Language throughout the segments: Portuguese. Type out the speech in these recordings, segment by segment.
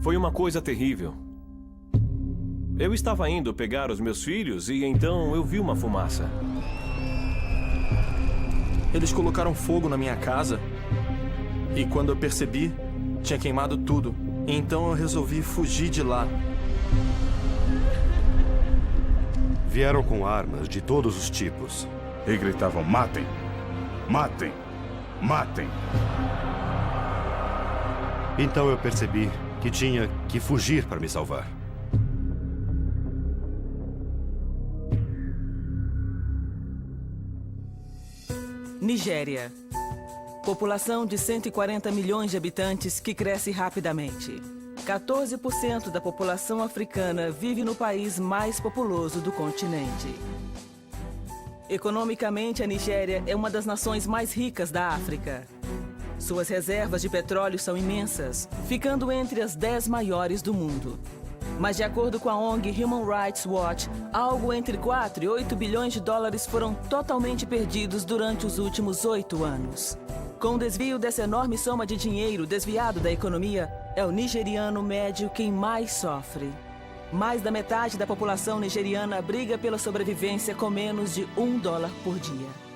Foi uma coisa terrível. Eu estava indo pegar os meus filhos e então eu vi uma fumaça. Eles colocaram fogo na minha casa e quando eu percebi, tinha queimado tudo. Então eu resolvi fugir de lá. Vieram com armas de todos os tipos. E gritavam: matem! Matem! Matem! Então eu percebi que tinha que fugir para me salvar. Nigéria. População de 140 milhões de habitantes que cresce rapidamente. 14% da população africana vive no país mais populoso do continente. Economicamente, a Nigéria é uma das nações mais ricas da África. Suas reservas de petróleo são imensas, ficando entre as 10 maiores do mundo. Mas, de acordo com a ONG Human Rights Watch, algo entre 4 e 8 bilhões de dólares foram totalmente perdidos durante os últimos 8 anos. Com o desvio dessa enorme soma de dinheiro desviado da economia, é o nigeriano médio quem mais sofre. Mais da metade da população nigeriana briga pela sobrevivência com menos de $1 por dia.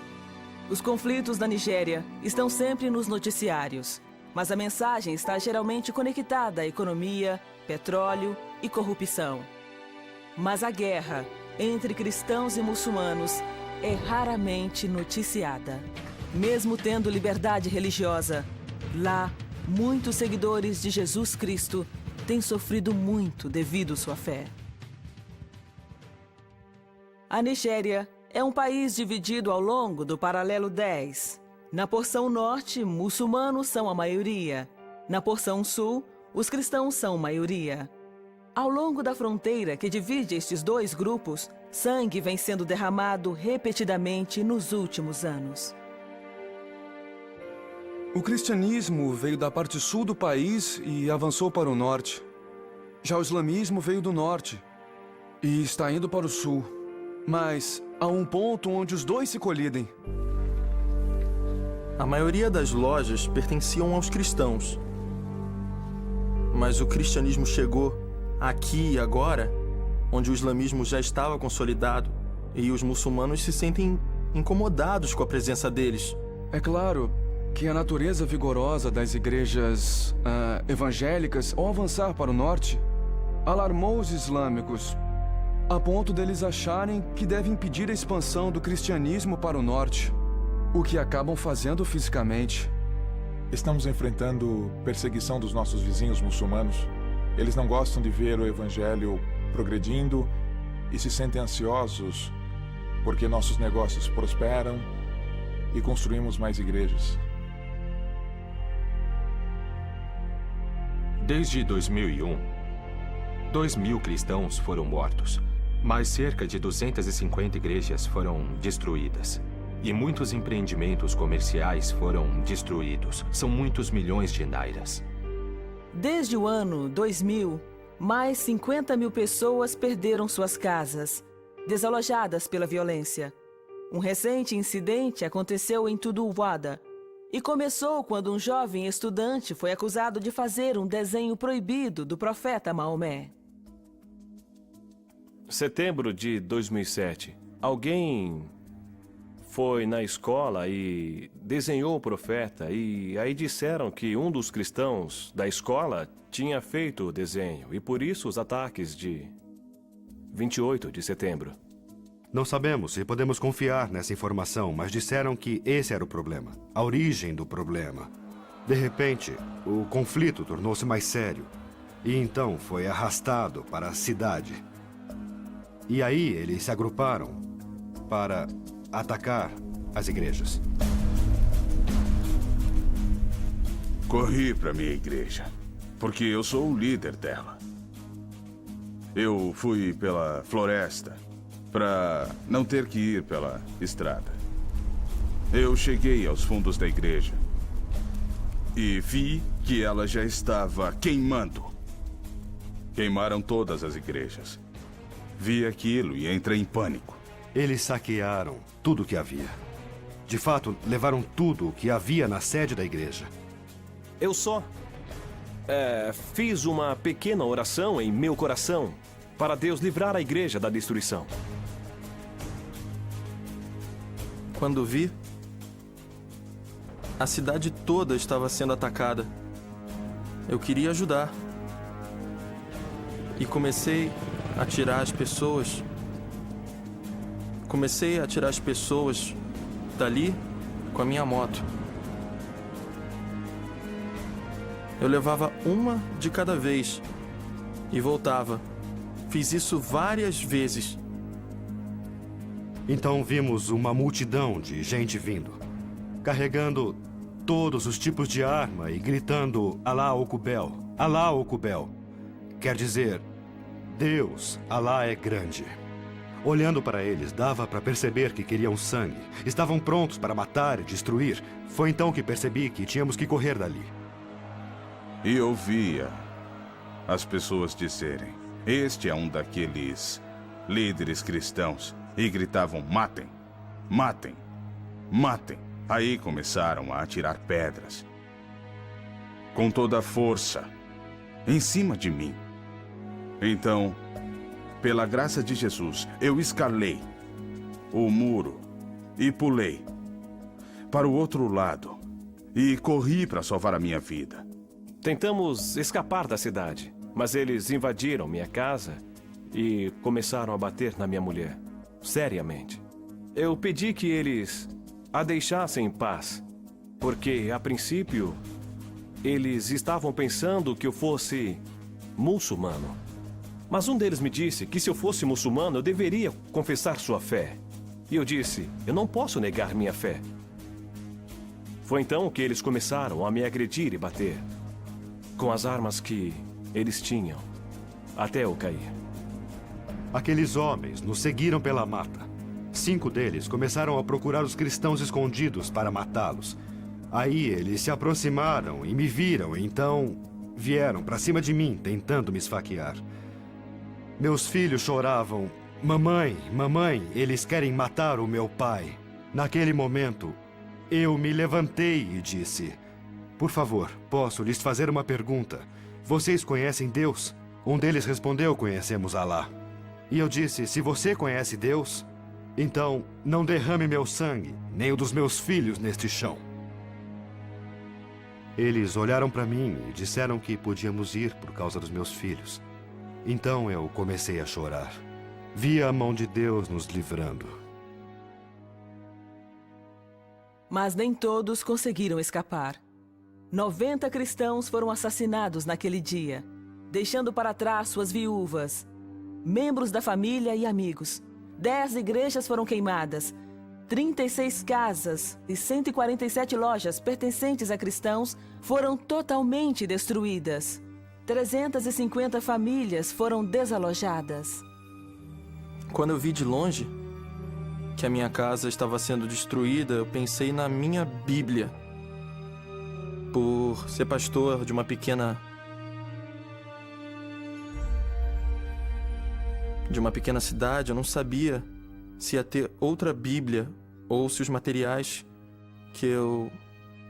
Os conflitos na Nigéria estão sempre nos noticiários, mas a mensagem está geralmente conectada à economia, petróleo e corrupção. Mas a guerra entre cristãos e muçulmanos é raramente noticiada. Mesmo tendo liberdade religiosa, lá, muitos seguidores de Jesus Cristo têm sofrido muito devido à sua fé. A Nigéria é um país dividido ao longo do paralelo 10. Na porção norte, muçulmanos são a maioria. Na porção sul, os cristãos são maioria. Ao longo da fronteira que divide estes dois grupos, sangue vem sendo derramado repetidamente nos últimos anos. O cristianismo veio da parte sul do país e avançou para o norte. Já o islamismo veio do norte e está indo para o sul. Mas há um ponto onde os dois se colidem. A maioria das lojas pertenciam aos cristãos. Mas o cristianismo chegou aqui e agora, onde o islamismo já estava consolidado, e os muçulmanos se sentem incomodados com a presença deles. É claro que a natureza vigorosa das igrejas evangélicas, ao avançar para o norte, alarmou os islâmicos, a ponto deles acharem que deve impedir a expansão do cristianismo para o norte, o que acabam fazendo fisicamente. Estamos enfrentando perseguição dos nossos vizinhos muçulmanos. Eles não gostam de ver o evangelho progredindo e se sentem ansiosos porque nossos negócios prosperam e construímos mais igrejas. Desde 2001, 2.000 cristãos foram mortos, mas cerca de 250 igrejas foram destruídas. E muitos empreendimentos comerciais foram destruídos. São muitos milhões de nairas. Desde o ano 2000, mais 50 mil pessoas perderam suas casas, desalojadas pela violência. Um recente incidente aconteceu em Tuduwada, e começou quando um jovem estudante foi acusado de fazer um desenho proibido do profeta Maomé. Setembro de 2007. Alguém foi na escola e desenhou o profeta e aí disseram que um dos cristãos da escola tinha feito o desenho e por isso os ataques de 28 de setembro. Não sabemos se podemos confiar nessa informação, mas disseram que esse era o problema, a origem do problema. De repente, o conflito tornou-se mais sério e então foi arrastado para a cidade. E aí eles se agruparam para atacar as igrejas. Corri para minha igreja, porque eu sou o líder dela. Eu fui pela floresta para não ter que ir pela estrada. Eu cheguei aos fundos da igreja e vi que ela já estava queimando. Queimaram todas as igrejas. Vi aquilo e entrei em pânico. Eles saquearam tudo o que havia. De fato, levaram tudo o que havia na sede da igreja. Eu só fiz uma pequena oração em meu coração para Deus livrar a igreja da destruição. Quando vi, a cidade toda estava sendo atacada. Eu queria ajudar. E comecei a tirar as pessoas. Dali com a minha moto. Eu levava uma de cada vez e voltava. Fiz isso várias vezes. Então vimos uma multidão de gente vindo, carregando todos os tipos de arma e gritando Alá Okubel, Alá Okubel. Quer dizer, Deus, Alá é grande. Olhando para eles, dava para perceber que queriam sangue. Estavam prontos para matar e destruir. Foi então que percebi que tínhamos que correr dali. E ouvia as pessoas dizerem: este é um daqueles líderes cristãos. E gritavam: matem, matem, matem. Aí começaram a atirar pedras com toda a força em cima de mim. Então, pela graça de Jesus, eu escalei o muro e pulei para o outro lado e corri para salvar a minha vida. Tentamos escapar da cidade, mas eles invadiram minha casa e começaram a bater na minha mulher, seriamente. Eu pedi que eles a deixassem em paz, porque, a princípio, eles estavam pensando que eu fosse muçulmano. Mas um deles me disse que se eu fosse muçulmano, eu deveria confessar sua fé. E eu disse: eu não posso negar minha fé. Foi então que eles começaram a me agredir e bater, com as armas que eles tinham, até eu cair. Aqueles homens nos seguiram pela mata. 5 deles começaram a procurar os cristãos escondidos para matá-los. Aí eles se aproximaram e me viram, então vieram para cima de mim, tentando me esfaquear. Meus filhos choravam: mamãe, mamãe, eles querem matar o meu pai. Naquele momento, eu me levantei e disse: por favor, posso lhes fazer uma pergunta? Vocês conhecem Deus? Um deles respondeu: conhecemos Alá. E eu disse: se você conhece Deus, então não derrame meu sangue, nem o dos meus filhos neste chão. Eles olharam para mim e disseram que podíamos ir por causa dos meus filhos. Então eu comecei a chorar. Vi a mão de Deus nos livrando. Mas nem todos conseguiram escapar. 90 cristãos foram assassinados naquele dia, deixando para trás suas viúvas, membros da família e amigos. 10 igrejas foram queimadas, 36 casas e 147 lojas pertencentes a cristãos foram totalmente destruídas. 350 famílias foram desalojadas. Quando eu vi de longe que a minha casa estava sendo destruída, eu pensei na minha Bíblia. Por ser pastor de uma pequena cidade, eu não sabia se ia ter outra Bíblia ou se os materiais que eu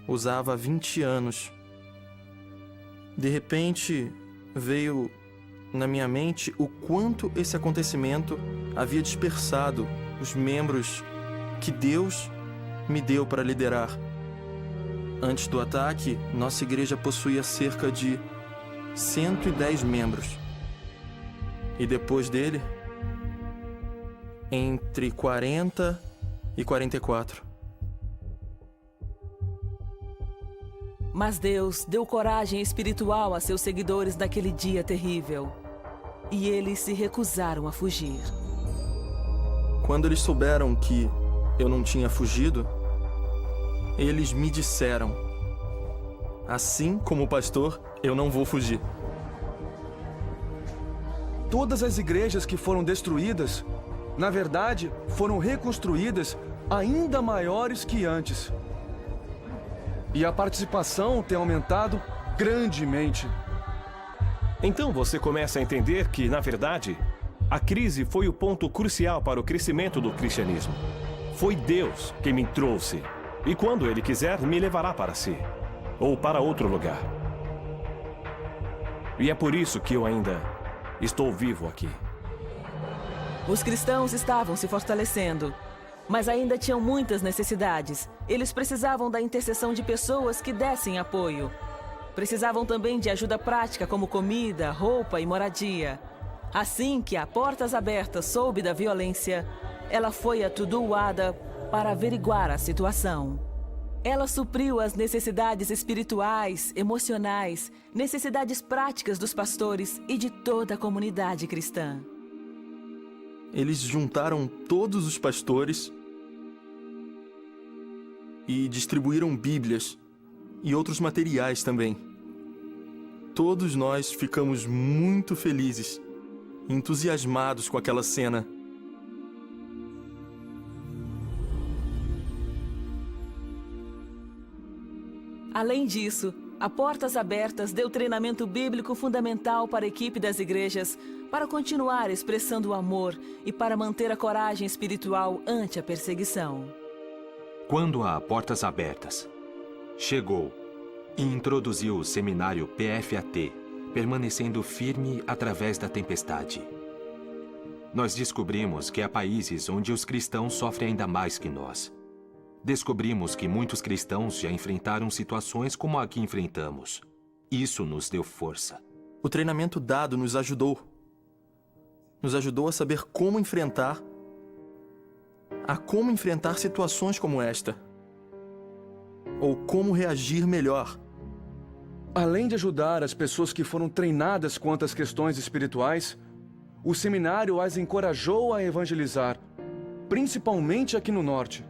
usava há 20 anos. De repente, veio na minha mente o quanto esse acontecimento havia dispersado os membros que Deus me deu para liderar. Antes do ataque, nossa igreja possuía cerca de 110 membros. E depois dele, entre 40 e 44. Mas Deus deu coragem espiritual a seus seguidores naquele dia terrível. E eles se recusaram a fugir. Quando eles souberam que eu não tinha fugido, eles me disseram: assim como pastor, eu não vou fugir. Todas as igrejas que foram destruídas, na verdade, foram reconstruídas ainda maiores que antes. E a participação tem aumentado grandemente. Então você começa a entender que, na verdade, a crise foi o ponto crucial para o crescimento do cristianismo. Foi Deus quem me trouxe. E quando Ele quiser, me levará para si. Ou para outro lugar. E é por isso que eu ainda estou vivo aqui. Os cristãos estavam se fortalecendo, mas ainda tinham muitas necessidades. Eles precisavam da intercessão de pessoas que dessem apoio. Precisavam também de ajuda prática como comida, roupa e moradia. Assim que a Portas Abertas soube da violência, ela foi atordoada para averiguar a situação. Ela supriu as necessidades espirituais, emocionais, necessidades práticas dos pastores e de toda a comunidade cristã. Eles juntaram todos os pastores e distribuíram Bíblias e outros materiais também. Todos nós ficamos muito felizes, entusiasmados com aquela cena. Além disso, a Portas Abertas deu treinamento bíblico fundamental para a equipe das igrejas para continuar expressando o amor e para manter a coragem espiritual ante a perseguição. Quando a Portas Abertas chegou e introduziu o seminário PFAT, permanecendo firme através da tempestade, nós descobrimos que há países onde os cristãos sofrem ainda mais que nós. Descobrimos que muitos cristãos já enfrentaram situações como a que enfrentamos. Isso nos deu força. O treinamento dado nos ajudou. Nos ajudou a saber como enfrentar situações como esta. Ou como reagir melhor. Além de ajudar as pessoas que foram treinadas quanto às questões espirituais, o seminário as encorajou a evangelizar, principalmente aqui no norte.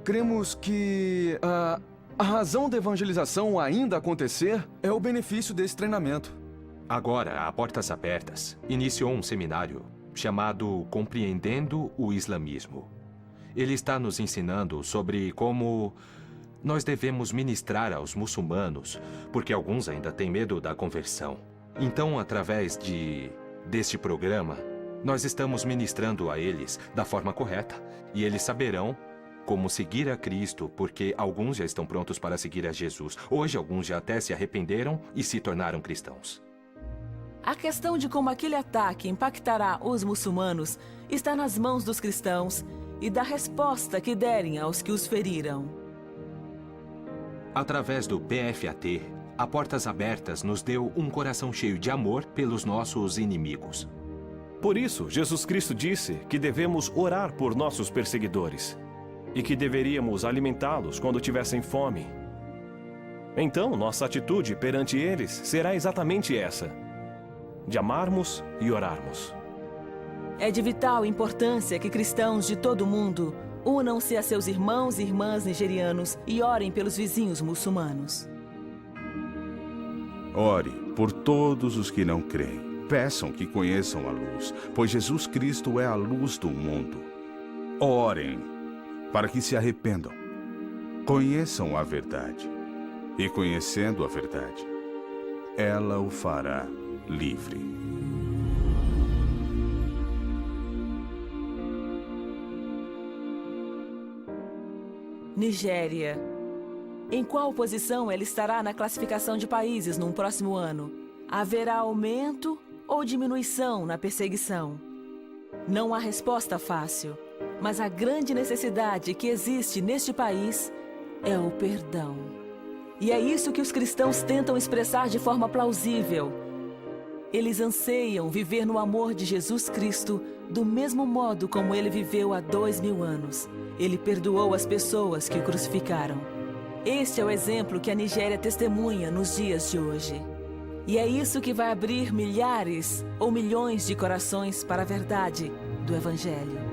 Cremos que a razão da evangelização ainda acontecer é o benefício desse treinamento. Agora, a Portas Abertas iniciou um seminário chamado Compreendendo o Islamismo. Ele está nos ensinando sobre como nós devemos ministrar aos muçulmanos, porque alguns ainda têm medo da conversão. Então, através deste programa, nós estamos ministrando a eles da forma correta, e eles saberão como seguir a Cristo, porque alguns já estão prontos para seguir a Jesus. Hoje, alguns já até se arrependeram e se tornaram cristãos. A questão de como aquele ataque impactará os muçulmanos está nas mãos dos cristãos e da resposta que derem aos que os feriram. Através do PFAT, a Portas Abertas nos deu um coração cheio de amor pelos nossos inimigos. Por isso, Jesus Cristo disse que devemos orar por nossos perseguidores e que deveríamos alimentá-los quando tivessem fome. Então, nossa atitude perante eles será exatamente essa: de amarmos e orarmos. É de vital importância que cristãos de todo o mundo unam-se a seus irmãos e irmãs nigerianos e orem pelos vizinhos muçulmanos. Ore por todos os que não creem. Peçam que conheçam a luz, pois Jesus Cristo é a luz do mundo. Orem para que se arrependam. Conheçam a verdade. E conhecendo a verdade, ela o fará livre. Nigéria. Em qual posição ela estará na classificação de países num próximo ano? Haverá aumento ou diminuição na perseguição? Não há resposta fácil, mas a grande necessidade que existe neste país é o perdão. E é isso que os cristãos tentam expressar de forma plausível. Eles anseiam viver no amor de Jesus Cristo do mesmo modo como ele viveu há 2000 anos. Ele perdoou as pessoas que o crucificaram. Este é o exemplo que a Nigéria testemunha nos dias de hoje. E é isso que vai abrir milhares ou milhões de corações para a verdade do Evangelho.